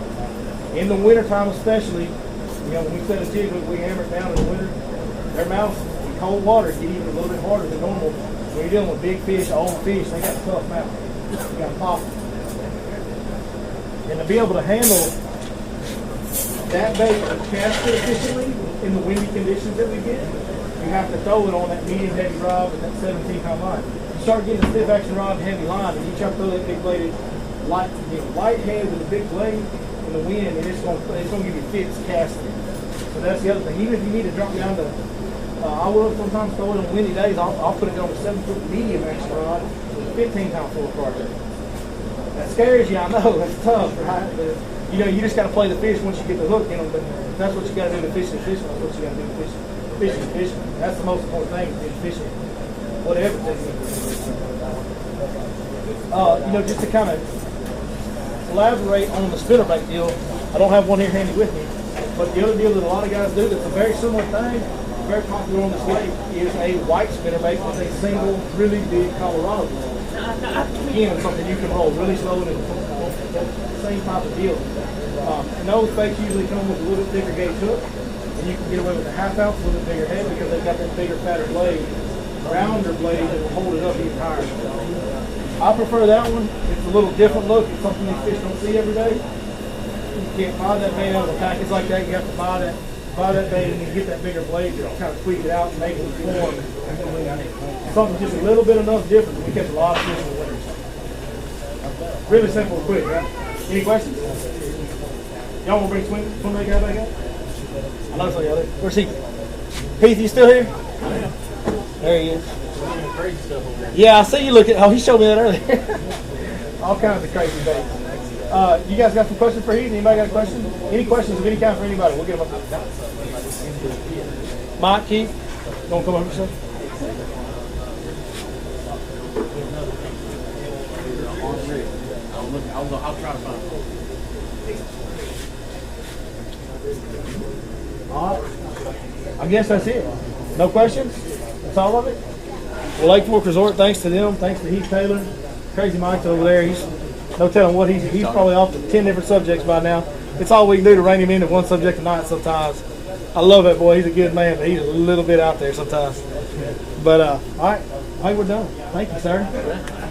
[SPEAKER 2] In the wintertime especially, you know, when we set a jig hook, we hammer it down in the winter. Their mouths in cold water get even a little bit harder than normal. When you're dealing with big fish, old fish, they got a tough mouth. You got to pop them. And to be able to handle that bait and cast it efficiently in the windy conditions that we get, you have to throw it on that medium heavy rod with that 17-pound line. You start getting a stiff action rod and heavy line, and you try to throw that big bladed light head with a big blade in the wind, and it's gonna give you fits casting. So that's the other thing. Even if you need to drop down to I will sometimes throw it on windy days. I'll put it on a 7-foot medium action rod with a 15-pound fluorocarbon. That scares you, I know. That's tough, right? But you know, you just got to play the fish once you get the hook in them. But if that's what you got to do to fishing. That's what you got to do to fishing. That's the most important thing is fishing. Whatever. You know, just to kind of elaborate on the spinnerbait deal. I don't have one here handy with me, but the other deal that a lot of guys do that's a very similar thing. Very popular on this lake is a white spinnerbait with a single, really big Colorado ball. Again, it's something you can roll really slow and same type of deal. And those baits usually come with a little bit bigger gauge hook, and you can get away with a half ounce, a little bit bigger head because they've got that bigger, fatter blade, rounder blade that will hold it up even higher. I prefer that one. It's a little different look. It's something these fish don't see every day. You can't buy that bait out of a package like that. You have to buy that bait and then get that bigger blade to kind of tweak it out and make it form. Something just a little bit enough different. We catch a lot of fish in the winter. Really simple and quick, right? Any questions? Y'all want to bring swim bait guy back up? I know some of y'all do. Where's he? Heath, you still here? There he is. Yeah, I see you looking. Oh, he showed me that earlier. All kinds of crazy baits. You guys got some questions for Heath? Anybody got a question? Any questions of any kind for anybody? We'll get them up. Mike, Keith, you want to come over here?
[SPEAKER 1] I'll try to find it.
[SPEAKER 2] All right. I guess that's it. No questions? That's all of it? Well, Lake Fork Resort, thanks to them. Thanks to Heath Taylor. Crazy Mike's over there. He's no telling what he's probably off to 10 different subjects by now. It's all we can do to rein him into one subject a night sometimes. I love that boy. He's a good man, but he's a little bit out there sometimes. But, all right. I think we're done. Thank you, sir.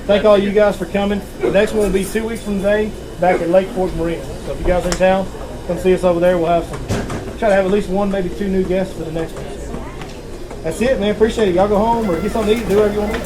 [SPEAKER 2] Thank all you guys for coming. The next one will be 2 weeks from today back at Lake Fork Marina. So if you guys are in town, come see us over there. We'll have try to have at least one, maybe two new guests for the next one. That's it, man. Appreciate it. Y'all go home or get something to eat. Do whatever you want to do.